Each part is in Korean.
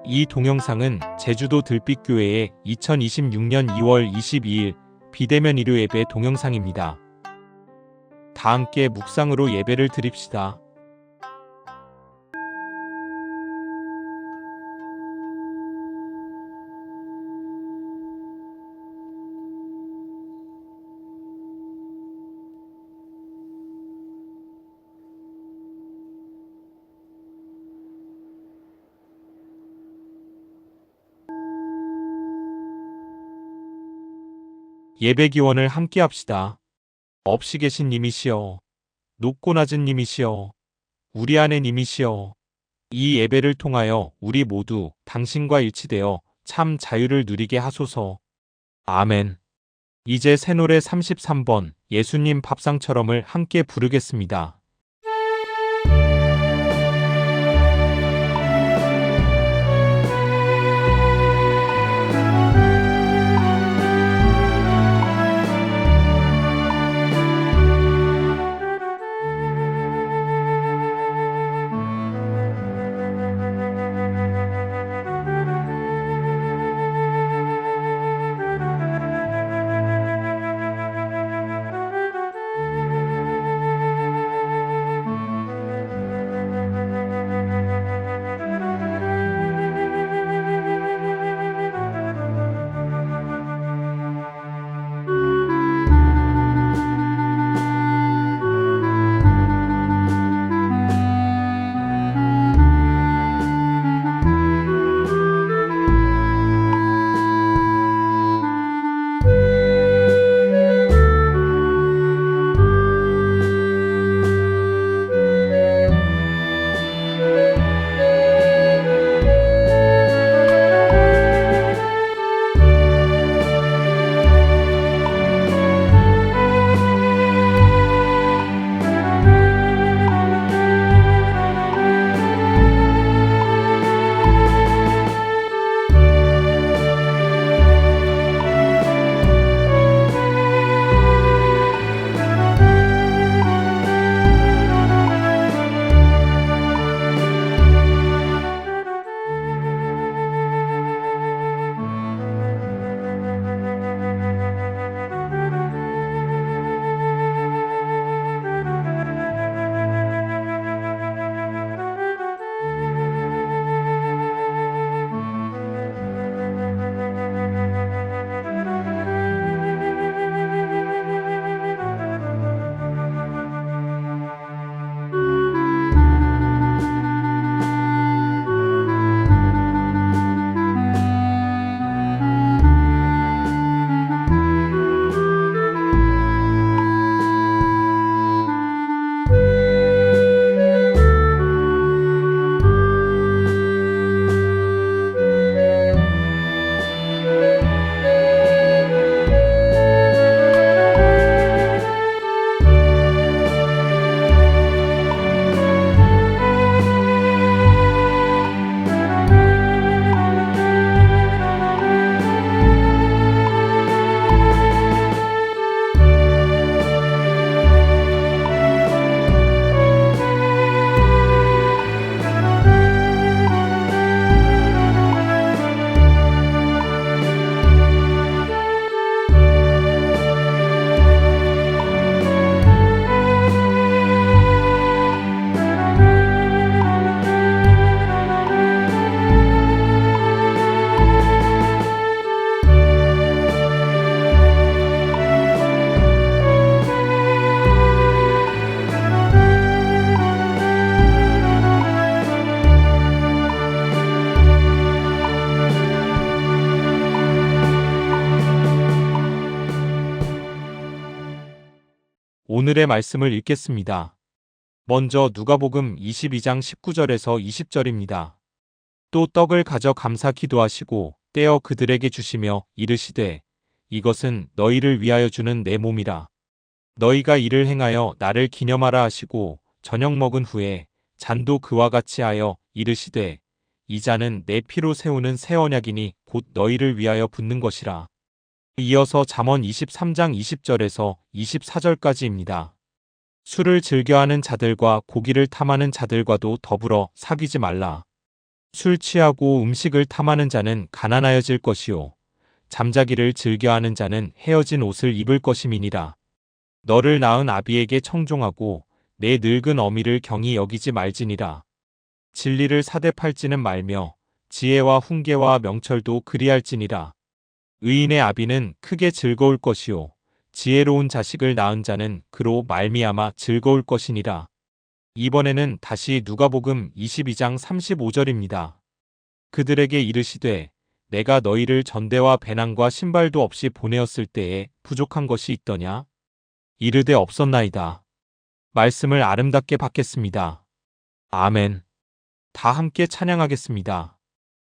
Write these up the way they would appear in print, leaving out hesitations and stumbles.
이 동영상은 제주도 들빛교회의 2026년 2월 22일 비대면 일요 예배 동영상입니다. 다 함께 묵상으로 예배를 드립시다. 예배 기원을 함께 합시다. 없이 계신 님이시여, 높고 낮은 님이시여, 우리 안에 님이시여, 이 예배를 통하여 우리 모두 당신과 일치되어 참 자유를 누리게 하소서. 아멘. 이제 새 노래 33번 예수님 밥상처럼을 함께 부르겠습니다. 오늘의 말씀을 읽겠습니다. 먼저 누가복음 22장 19절에서 20절입니다. 또 떡을 가져 감사 기도하시고 떼어 그들에게 주시며 이르시되 이것은 너희를 위하여 주는 내 몸이라. 너희가 이를 행하여 나를 기념하라 하시고 저녁 먹은 후에 잔도 그와 같이 하여 이르시되 이 잔은 내 피로 세우는 새 언약이니 곧 너희를 위하여 붓는 것이라. 이어서 잠언 23장 20절에서 24절까지입니다. 술을 즐겨하는 자들과 고기를 탐하는 자들과도 더불어 사귀지 말라. 술 취하고 음식을 탐하는 자는 가난하여질 것이요 잠자기를 즐겨하는 자는 헤어진 옷을 입을 것임이니라. 너를 낳은 아비에게 청종하고 내 늙은 어미를 경히 여기지 말지니라. 진리를 사대팔지는 말며 지혜와 훈계와 명철도 그리할지니라. 의인의 아비는 크게 즐거울 것이요 지혜로운 자식을 낳은 자는 그로 말미암아 즐거울 것이니라. 이번에는 다시 누가복음 22장 35절입니다. 그들에게 이르시되 내가 너희를 전대와 배낭과 신발도 없이 보내었을 때에 부족한 것이 있더냐? 이르되 없었나이다. 말씀을 아름답게 받겠습니다. 아멘. 다 함께 찬양하겠습니다.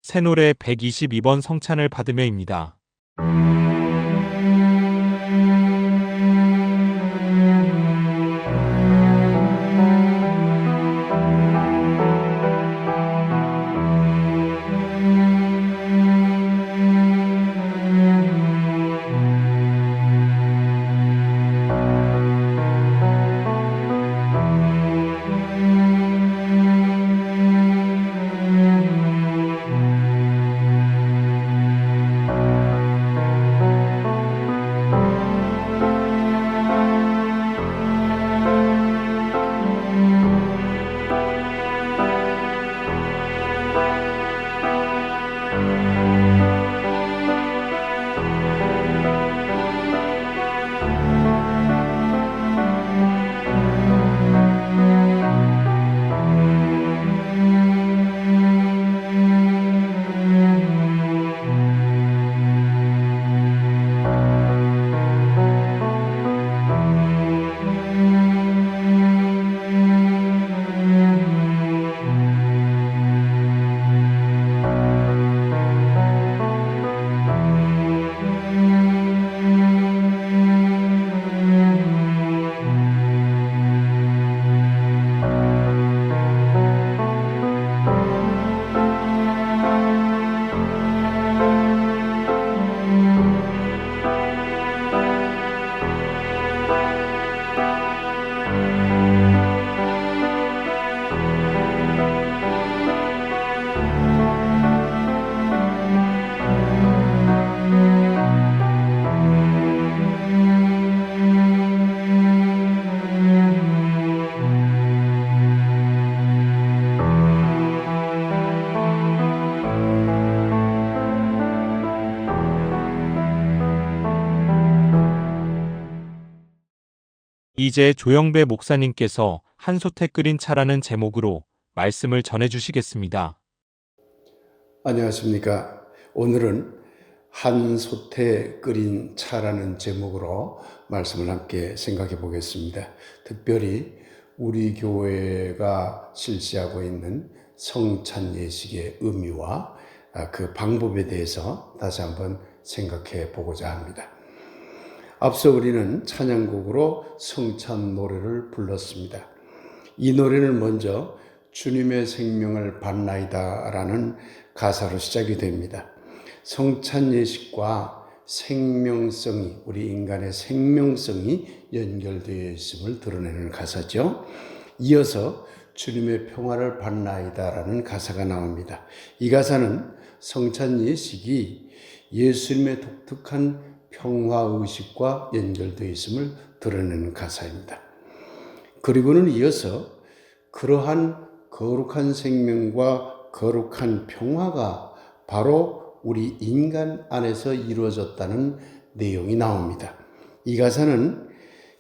새노래 122번 성찬을 받으며입니다. 이제 조영배 목사님께서 한솥에 끓인 차라는 제목으로 말씀을 전해주시겠습니다. 안녕하십니까. 오늘은 한솥에 끓인 차라는 제목으로 말씀을 함께 생각해 보겠습니다. 특별히 우리 교회가 실시하고 있는 성찬 예식의 의미와 그 방법에 대해서 다시 한번 생각해 보고자 합니다. 앞서 우리는 찬양곡으로 성찬 노래를 불렀습니다. 이 노래는 먼저 주님의 생명을 받나이다 라는 가사로 시작이 됩니다. 성찬 예식과 생명성이, 우리 인간의 생명성이 연결되어 있음을 드러내는 가사죠. 이어서 주님의 평화를 받나이다 라는 가사가 나옵니다. 이 가사는 성찬 예식이 예수님의 독특한 평화의식과 연결되어 있음을 드러내는 가사입니다. 그리고는 이어서 그러한 거룩한 생명과 거룩한 평화가 바로 우리 인간 안에서 이루어졌다는 내용이 나옵니다. 이 가사는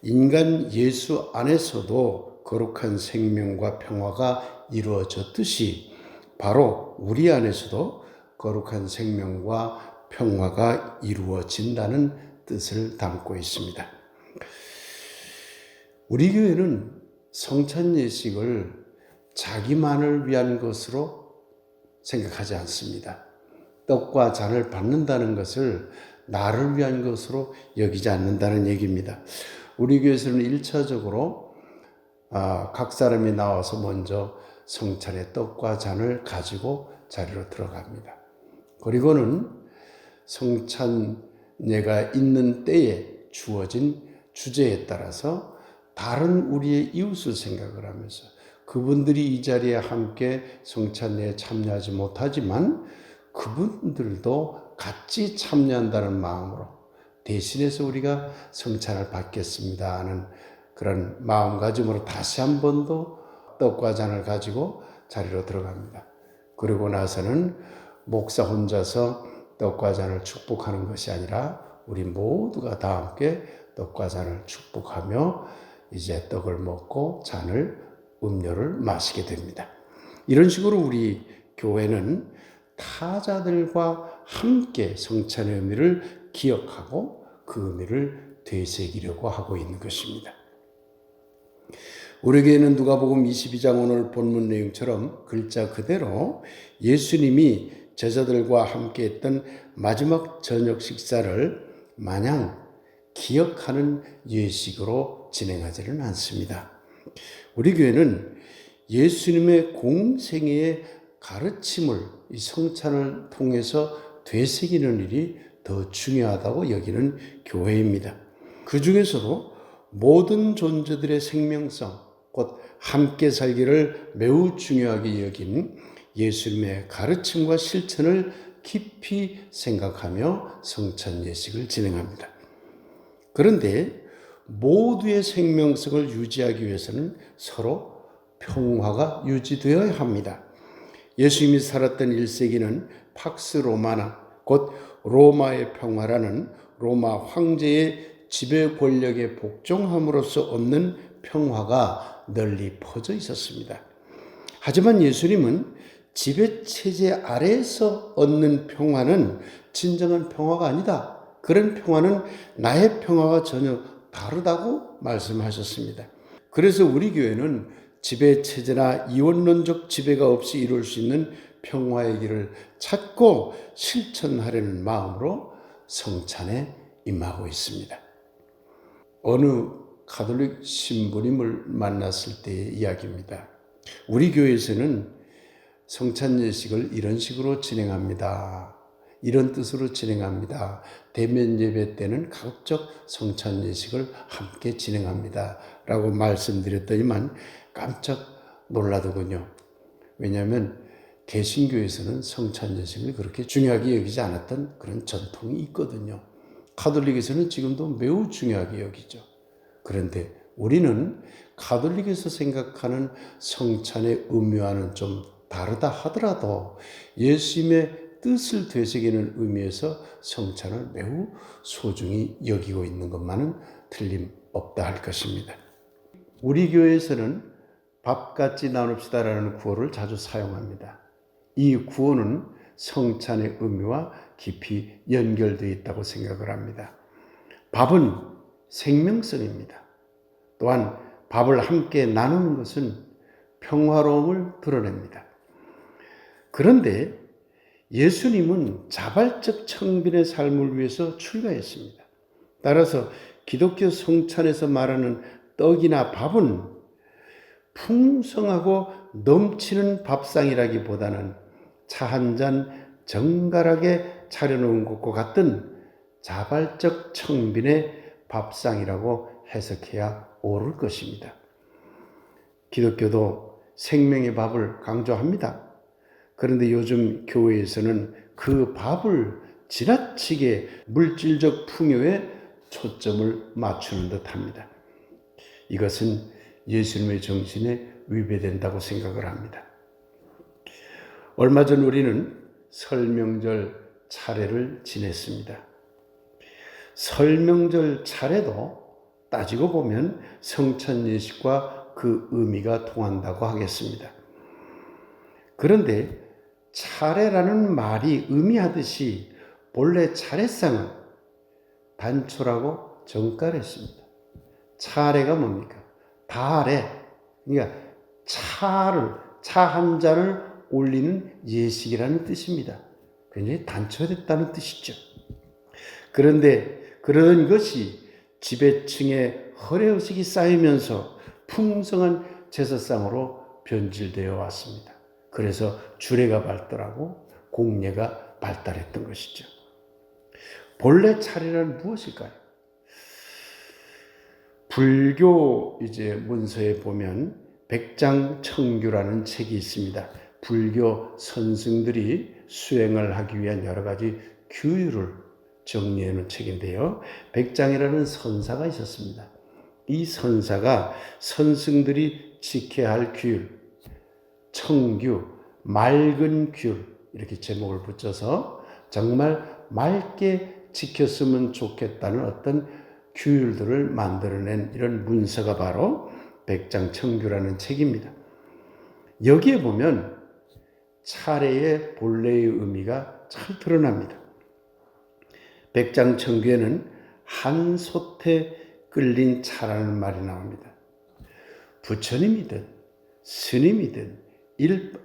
인간 예수 안에서도 거룩한 생명과 평화가 이루어졌듯이 바로 우리 안에서도 거룩한 생명과 평화가 이루어진다는 뜻을 담고 있습니다. 우리 교회는 성찬 예식을 자기만을 위한 것으로 생각하지 않습니다. 떡과 잔을 받는다는 것을 나를 위한 것으로 여기지 않는다는 얘기입니다. 우리 교회에서는 1차적으로 각 사람이 나와서 먼저 성찬의 떡과 잔을 가지고 자리로 들어갑니다. 그리고는 성찬예가 있는 때에 주어진 주제에 따라서 다른 우리의 이웃을 생각을 하면서 그분들이 이 자리에 함께 성찬례에 참여하지 못하지만 그분들도 같이 참여한다는 마음으로 대신해서 우리가 성찬을 받겠습니다 하는 그런 마음가짐으로 다시 한 번 더 떡과 잔을 가지고 자리로 들어갑니다. 그리고 나서는 목사 혼자서 떡과 잔을 축복하는 것이 아니라 우리 모두가 다 함께 떡과 잔을 축복하며 이제 떡을 먹고 잔을 음료를 마시게 됩니다. 이런 식으로 우리 교회는 타자들과 함께 성찬의 의미를 기억하고 그 의미를 되새기려고 하고 있는 것입니다. 우리 교회는 누가복음 22장 오늘 본문 내용처럼 글자 그대로 예수님이 제자들과 함께 했던 마지막 저녁 식사를 마냥 기억하는 예식으로 진행하지는 않습니다. 우리 교회는 예수님의 공생애의 가르침을 이 성찬을 통해서 되새기는 일이 더 중요하다고 여기는 교회입니다. 그 중에서도 모든 존재들의 생명성, 곧 함께 살기를 매우 중요하게 여긴 예수님의 가르침과 실천을 깊이 생각하며 성찬 예식을 진행합니다. 그런데 모두의 생명성을 유지하기 위해서는 서로 평화가 유지되어야 합니다. 예수님이 살았던 1세기는 팍스 로마나 곧 로마의 평화라는 로마 황제의 지배 권력에 복종함으로써 얻는 평화가 널리 퍼져 있었습니다. 하지만 예수님은 지배체제 아래에서 얻는 평화는 진정한 평화가 아니다. 그런 평화는 나의 평화와 전혀 다르다고 말씀하셨습니다. 그래서 우리 교회는 지배체제나 이원론적 지배가 없이 이룰 수 있는 평화의 길을 찾고 실천하려는 마음으로 성찬에 임하고 있습니다. 어느 가톨릭 신부님을 만났을 때의 이야기입니다. 우리 교회에서는 성찬 예식을 이런 식으로 진행합니다. 이런 뜻으로 진행합니다. 대면 예배 때는 가급적 성찬 예식을 함께 진행합니다. 라고 말씀드렸더니만 깜짝 놀라더군요. 왜냐하면 개신교에서는 성찬 예식을 그렇게 중요하게 여기지 않았던 그런 전통이 있거든요. 가톨릭에서는 지금도 매우 중요하게 여기죠. 그런데 우리는 가톨릭에서 생각하는 성찬의 의미와는 좀 다르다 하더라도 예수님의 뜻을 되새기는 의미에서 성찬을 매우 소중히 여기고 있는 것만은 틀림없다 할 것입니다. 우리 교회에서는 밥 같이 나눕시다라는 구호를 자주 사용합니다. 이 구호는 성찬의 의미와 깊이 연결되어 있다고 생각을 합니다. 밥은 생명성입니다. 또한 밥을 함께 나누는 것은 평화로움을 드러냅니다. 그런데 예수님은 자발적 청빈의 삶을 위해서 출가했습니다. 따라서 기독교 성찬에서 말하는 떡이나 밥은 풍성하고 넘치는 밥상이라기보다는 차 한 잔 정갈하게 차려놓은 것과 같은 자발적 청빈의 밥상이라고 해석해야 옳을 것입니다. 기독교도 생명의 밥을 강조합니다. 그런데 요즘 교회에서는 그 밥을 지나치게 물질적 풍요에 초점을 맞추는 듯합니다. 이것은 예수님의 정신에 위배된다고 생각을 합니다. 얼마 전 우리는 설명절 차례를 지냈습니다. 설명절 차례도 따지고 보면 성찬 예식과 그 의미가 통한다고 하겠습니다. 그런데 차례라는 말이 의미하듯이 본래 차례상은 단초라고 정가했습니다. 차례가 뭡니까? 다례. 그러니까 차 한 잔을 올리는 예식이라는 뜻입니다. 굉장히 단초됐다는 뜻이죠. 그런데 그런 것이 지배층의 허례의식이 쌓이면서 풍성한 제사상으로 변질되어 왔습니다. 그래서 주례가 발달하고 공례가 발달했던 것이죠. 본래 차례란 무엇일까요? 불교 문서에 보면 백장청규라는 책이 있습니다. 불교 선승들이 수행을 하기 위한 여러 가지 규율을 정리해 놓은 책인데요. 백장이라는 선사가 있었습니다. 이 선사가 선승들이 지켜야 할 규율, 청규, 맑은 규율 이렇게 제목을 붙여서 정말 맑게 지켰으면 좋겠다는 어떤 규율들을 만들어낸 이런 문서가 바로 백장청규라는 책입니다. 여기에 보면 차례의 본래의 의미가 잘 드러납니다. 백장청규에는 한솥에 끓린 차라는 말이 나옵니다. 부처님이든 스님이든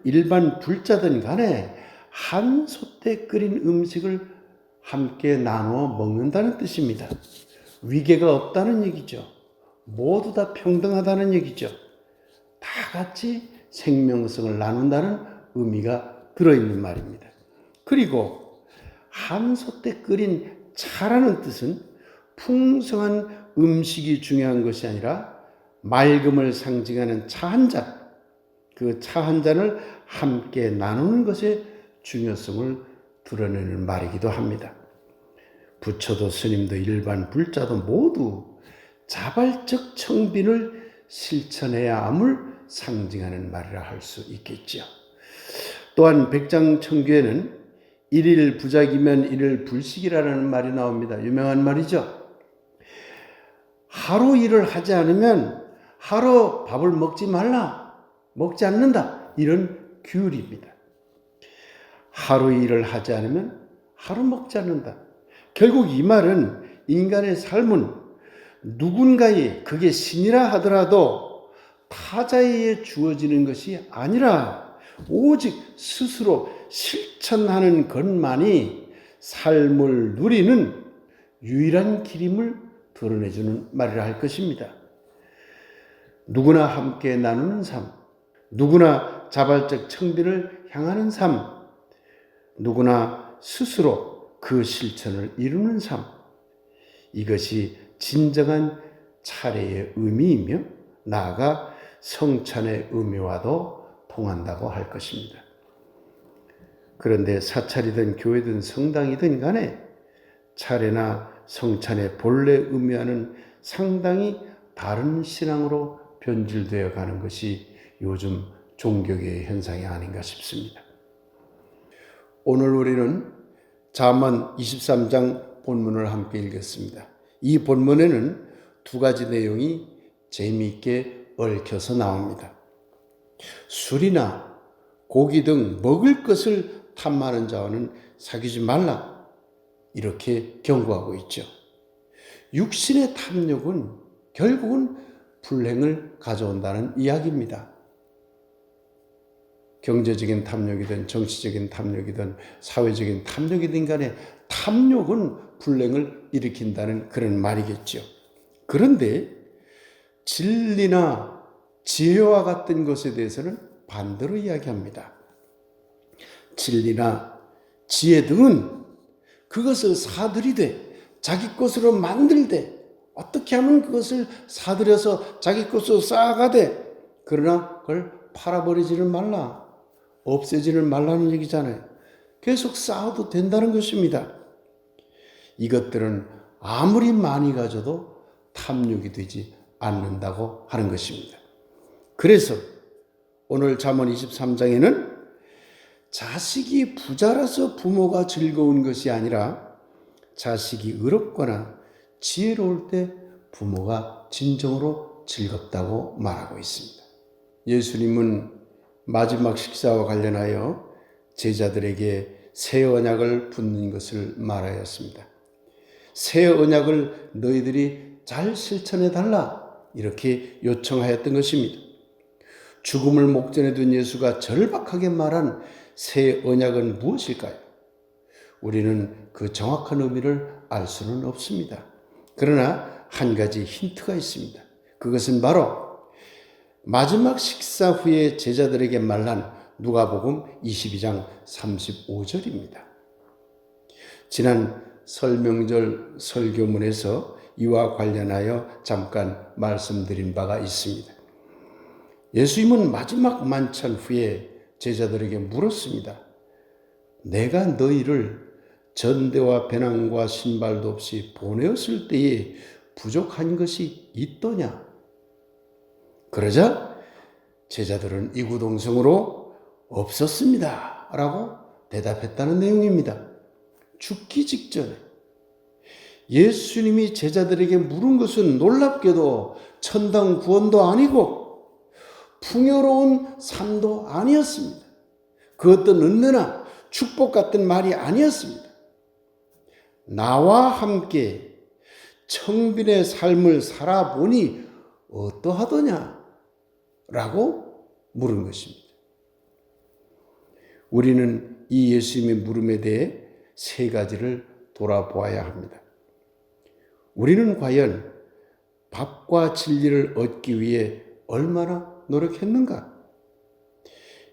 일반 불자든 간에 한솥에 끓인 음식을 함께 나누어 먹는다는 뜻입니다. 위계가 없다는 얘기죠. 모두 다 평등하다는 얘기죠. 다 같이 생명성을 나눈다는 의미가 들어있는 말입니다. 그리고 한솥에 끓인 차라는 뜻은 풍성한 음식이 중요한 것이 아니라 맑음을 상징하는 차 한 잔, 그 차 한 잔을 함께 나누는 것의 중요성을 드러내는 말이기도 합니다. 부처도 스님도 일반 불자도 모두 자발적 청빈을 실천해야 함을 상징하는 말이라 할 수 있겠죠. 또한 백장청규에는 일일 부작이면 일일 불식이라는 말이 나옵니다. 유명한 말이죠. 하루 일을 하지 않으면 하루 밥을 먹지 말라, 먹지 않는다, 이런 규율입니다. 하루 일을 하지 않으면 하루 먹지 않는다. 결국 이 말은 인간의 삶은 누군가의, 그게 신이라 하더라도 타자에 주어지는 것이 아니라 오직 스스로 실천하는 것만이 삶을 누리는 유일한 길임을 드러내주는 말이라 할 것입니다. 누구나 함께 나누는 삶, 누구나 자발적 청빈을 향하는 삶, 누구나 스스로 그 실천을 이루는 삶, 이것이 진정한 차례의 의미이며 나아가 성찬의 의미와도 통한다고 할 것입니다. 그런데 사찰이든 교회든 성당이든 간에 차례나 성찬의 본래 의미와는 상당히 다른 신앙으로 변질되어 가는 것이 요즘 종교계의 현상이 아닌가 싶습니다. 오늘 우리는 잠언 23장 본문을 함께 읽겠습니다. 이 본문에는 두 가지 내용이 재미있게 얽혀서 나옵니다. 술이나 고기 등 먹을 것을 탐하는 자와는 사귀지 말라, 이렇게 경고하고 있죠. 육신의 탐욕은 결국은 불행을 가져온다는 이야기입니다. 경제적인 탐욕이든 정치적인 탐욕이든 사회적인 탐욕이든 간에 탐욕은 불행을 일으킨다는 그런 말이겠죠. 그런데 진리나 지혜와 같은 것에 대해서는 반대로 이야기합니다. 진리나 지혜 등은 그것을 사들이되 자기 것으로 만들되 어떻게 하면 그것을 사들여서 자기 것으로 쌓아가되, 그러나 그걸 팔아버리지는 말라, 없애지는 말라는 얘기잖아요. 계속 쌓아도 된다는 것입니다. 이것들은 아무리 많이 가져도 탐욕이 되지 않는다고 하는 것입니다. 그래서 오늘 잠언 23장에는 자식이 부자라서 부모가 즐거운 것이 아니라 자식이 의롭거나 지혜로울 때 부모가 진정으로 즐겁다고 말하고 있습니다. 예수님은 마지막 식사와 관련하여 제자들에게 새 언약을 붓는 것을 말하였습니다. 새 언약을 너희들이 잘 실천해 달라, 이렇게 요청하였던 것입니다. 죽음을 목전에 둔 예수가 절박하게 말한 새 언약은 무엇일까요? 우리는 그 정확한 의미를 알 수는 없습니다. 그러나 한 가지 힌트가 있습니다. 그것은 바로 마지막 식사 후에 제자들에게 말한 누가복음 22장 35절입니다. 지난 설명절 설교문에서 이와 관련하여 잠깐 말씀드린 바가 있습니다. 예수님은 마지막 만찬 후에 제자들에게 물었습니다. 내가 너희를 전대와 배낭과 신발도 없이 보내었을 때에 부족한 것이 있더냐? 그러자 제자들은 이구동성으로 없었습니다 라고 대답했다는 내용입니다. 죽기 직전에 예수님이 제자들에게 물은 것은 놀랍게도 천당 구원도 아니고 풍요로운 삶도 아니었습니다. 그 어떤 은혜나 축복 같은 말이 아니었습니다. 나와 함께 청빈의 삶을 살아보니 어떠하더냐? 라고 물은 것입니다. 우리는 이 예수님의 물음에 대해 세 가지를 돌아보아야 합니다. 우리는 과연 밥과 진리를 얻기 위해 얼마나 노력했는가?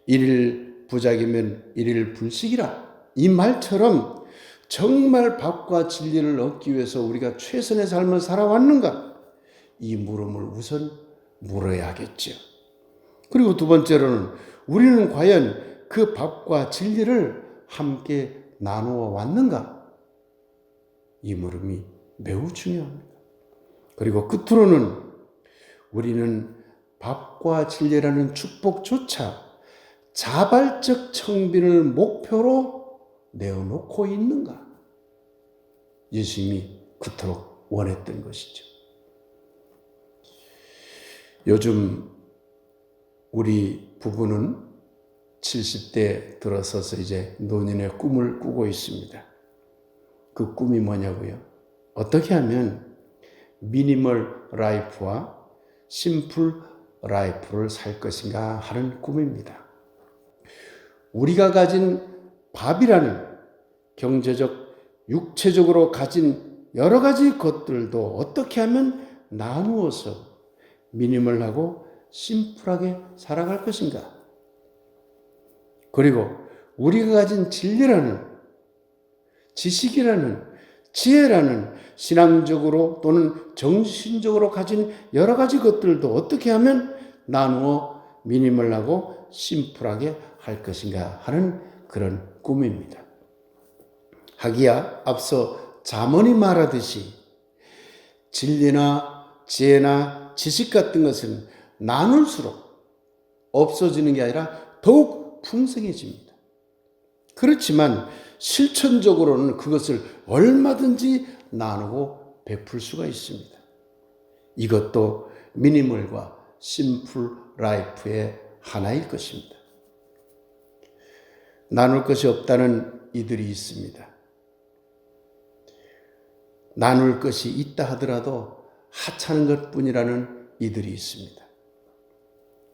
일일 부작이면 일일 불식이라, 이 말처럼 정말 밥과 진리를 얻기 위해서 우리가 최선의 삶을 살아왔는가? 이 물음을 우선 물어야겠죠. 그리고 두 번째로는 우리는 과연 그 밥과 진리를 함께 나누어 왔는가? 이 물음이 매우 중요합니다. 그리고 끝으로는 우리는 밥과 진리라는 축복조차 자발적 청빈을 목표로 내어놓고 있는가? 예수님이 그토록 원했던 것이죠. 요즘 우리 부부는 70대 들어서서 이제 노년의 꿈을 꾸고 있습니다. 그 꿈이 뭐냐고요? 어떻게 하면 미니멀 라이프와 심플 라이프를 살 것인가 하는 꿈입니다. 우리가 가진 밥이라는 경제적, 육체적으로 가진 여러 가지 것들도 어떻게 하면 나누어서 미니멀하고 심플하게 살아갈 것인가? 그리고 우리가 가진 진리라는, 지식이라는, 지혜라는 신앙적으로 또는 정신적으로 가진 여러 가지 것들도 어떻게 하면 나누어 미니멀하고 심플하게 할 것인가 하는 그런 꿈입니다. 하기야 앞서 잠언이 말하듯이 진리나 지혜나 지식 같은 것은 나눌수록 없어지는 게 아니라 더욱 풍성해집니다. 그렇지만 실천적으로는 그것을 얼마든지 나누고 베풀 수가 있습니다. 이것도 미니멀과 심플 라이프의 하나일 것입니다. 나눌 것이 없다는 이들이 있습니다. 나눌 것이 있다 하더라도 하찮은 것뿐이라는 이들이 있습니다.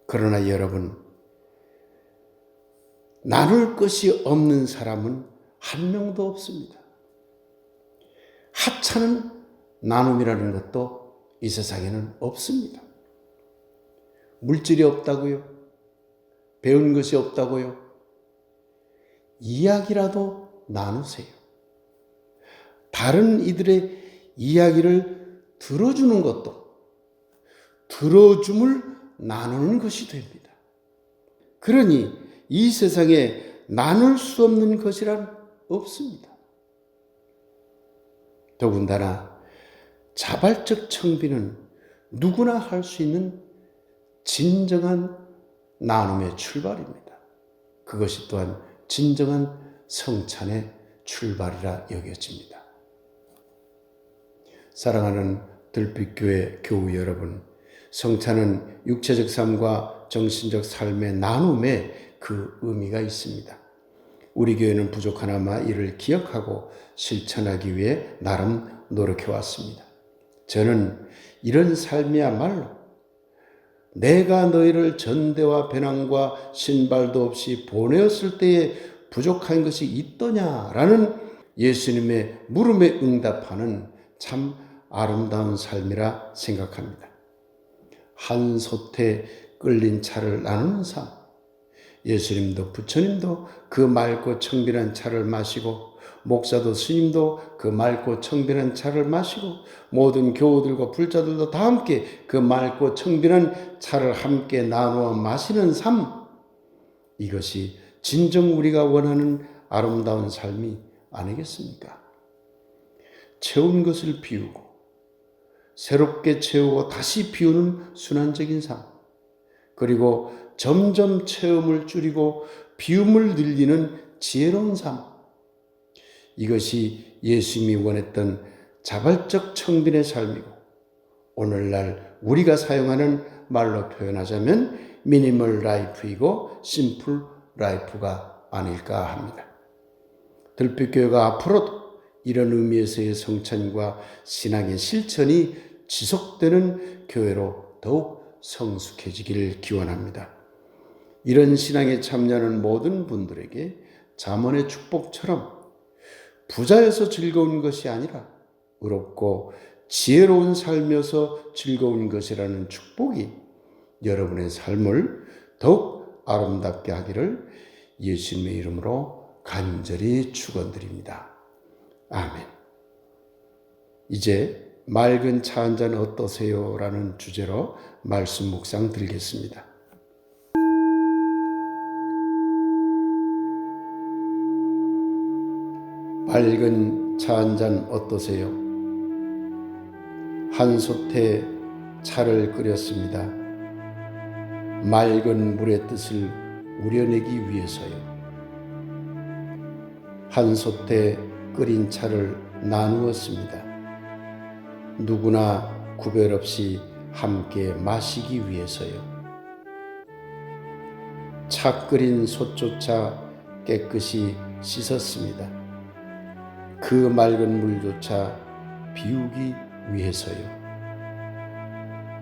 그러나 여러분, 나눌 것이 없는 사람은 한 명도 없습니다. 하찮은 나눔이라는 것도 이 세상에는 없습니다. 물질이 없다고요? 배운 것이 없다고요? 이야기라도 나누세요. 다른 이들의 이야기를 들어주는 것도 들어줌을 나누는 것이 됩니다. 그러니 이 세상에 나눌 수 없는 것이란 없습니다. 더군다나 자발적 청비는 누구나 할 수 있는 진정한 나눔의 출발입니다. 그것이 또한 진정한 성찬의 출발이라 여겨집니다. 사랑하는 들빛교회 교우 여러분, 성찬은 육체적 삶과 정신적 삶의 나눔에 그 의미가 있습니다. 우리 교회는 부족하나마 이를 기억하고 실천하기 위해 나름 노력해 왔습니다. 저는 이런 삶이야말로 내가 너희를 전대와 배낭과 신발도 없이 보내었을 때에 부족한 것이 있더냐라는 예수님의 물음에 응답하는 참 아름다운 삶이라 생각합니다. 한 솥에 끓린 차를 나누는 삶, 예수님도 부처님도 그 맑고 청빈한 차를 마시고, 목사도 스님도 그 맑고 청빈한 차를 마시고, 모든 교우들과 불자들도 다 함께 그 맑고 청빈한 차를 함께 나누어 마시는 삶, 이것이 진정 우리가 원하는 아름다운 삶이 아니겠습니까? 채운 것을 비우고 새롭게 채우고 다시 비우는 순환적인 삶, 그리고 점점 체험을 줄이고 비움을 늘리는 지혜로운 삶, 이것이 예수님이 원했던 자발적 청빈의 삶이고, 오늘날 우리가 사용하는 말로 표현하자면 미니멀 라이프이고 심플 라이프가 아닐까 합니다. 들빛교회가 앞으로도 이런 의미에서의 성찬과 신앙의 실천이 지속되는 교회로 더욱 성숙해지기를 기원합니다. 이런 신앙에 참여하는 모든 분들에게 잠언의 축복처럼 부자여서 즐거운 것이 아니라 의롭고 지혜로운 삶이어서 즐거운 것이라는 축복이 여러분의 삶을 더욱 아름답게 하기를 예수님의 이름으로 간절히 축원드립니다. 아멘. 이제 맑은 차 한 잔 어떠세요? 라는 주제로 말씀 묵상 드리겠습니다. 맑은 차 한 잔 어떠세요? 한 솥에 차를 끓였습니다. 맑은 물의 뜻을 우려내기 위해서요. 한 솥에 끓인 차를 나누었습니다. 누구나 구별 없이 함께 마시기 위해서요. 차 끓인 솥조차 깨끗이 씻었습니다. 그 맑은 물조차 비우기 위해서요.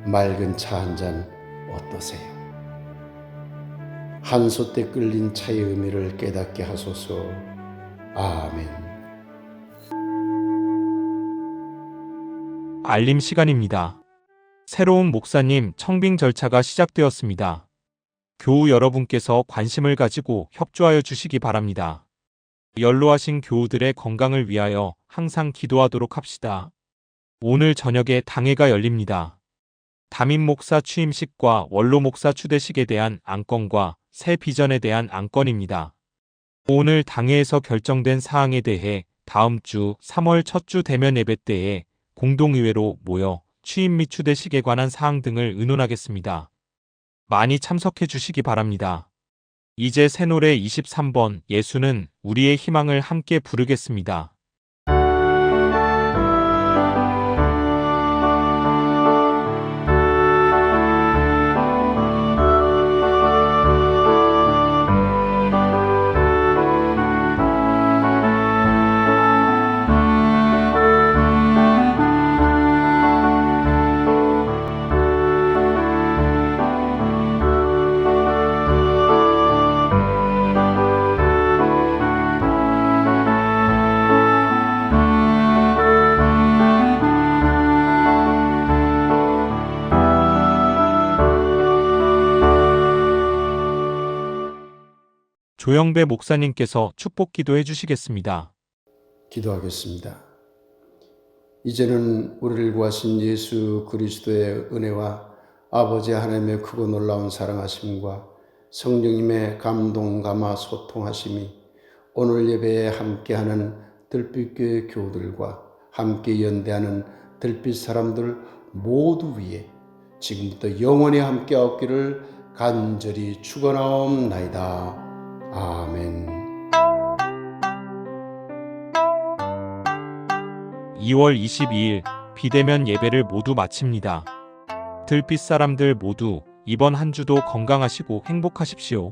맑은 차 한 잔 어떠세요? 한 솥에 끓인 차의 의미를 깨닫게 하소서. 아멘. 알림 시간입니다. 새로운 목사님 청빙 절차가 시작되었습니다. 교우 여러분께서 관심을 가지고 협조하여 주시기 바랍니다. 연로하신 교우들의 건강을 위하여 항상 기도하도록 합시다. 오늘 저녁에 당회가 열립니다. 담임 목사 취임식과 원로 목사 추대식에 대한 안건과 새 비전에 대한 안건입니다. 오늘 당회에서 결정된 사항에 대해 다음 주 3월 첫 주 대면 예배 때에 공동의회로 모여 취임 및 추대식에 관한 사항 등을 의논하겠습니다. 많이 참석해 주시기 바랍니다. 이제 새 노래 23번 예수는 우리의 희망을 함께 부르겠습니다. 조영배 목사님께서 축복 기도해 주시겠습니다. 기도하겠습니다. 이제는 우리를 구하신 예수 그리스도의 은혜와 아버지 하나님의 크고 놀라운 사랑하심과 성령님의 감동 감화 소통하심이 오늘 예배에 함께하는 들빛교회 교우들과 함께 연대하는 들빛 사람들 모두 위에 지금부터 영원히 함께 없기를 간절히 축원하옵나이다. 아멘. 2월 22일 비대면 예배를 모두 마칩니다. 들빛 사람들 모두 이번 한 주도 건강하시고 행복하십시오.